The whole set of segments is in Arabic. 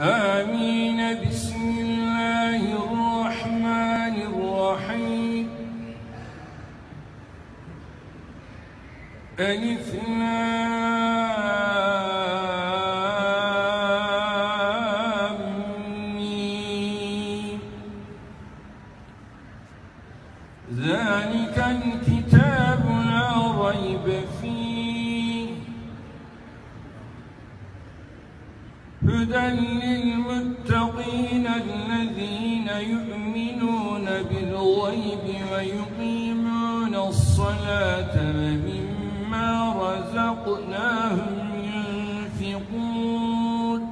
آمين. بسم الله الرحمن الرحيم. ألف لام ميم. ذلك الكتاب لا ريب فيه هدى للمتقين الذين يؤمنون بالغيب ويقيمون الصلاة ومما رزقناهم ينفقون.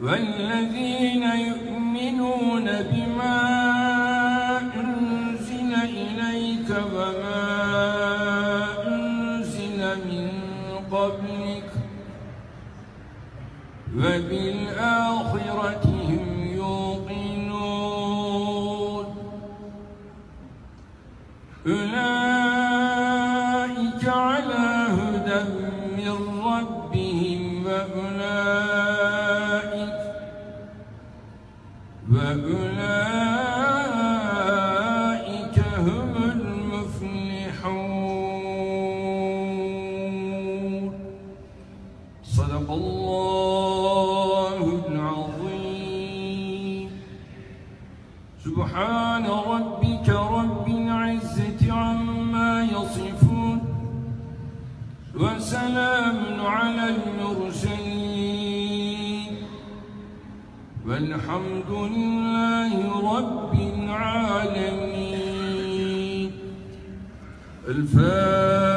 والذين يؤمنون بما أنزل إليك وما أنزل من قبلك وبالآخرة هم يوقنون. أولئك على هدى من ربهم وأولئك هم المفلحون. صدق الله العظيم. سبحان ربك رب العزة عما يصفون وسلام على المرسلين والحمد لله رب العالمين. الفاتحة.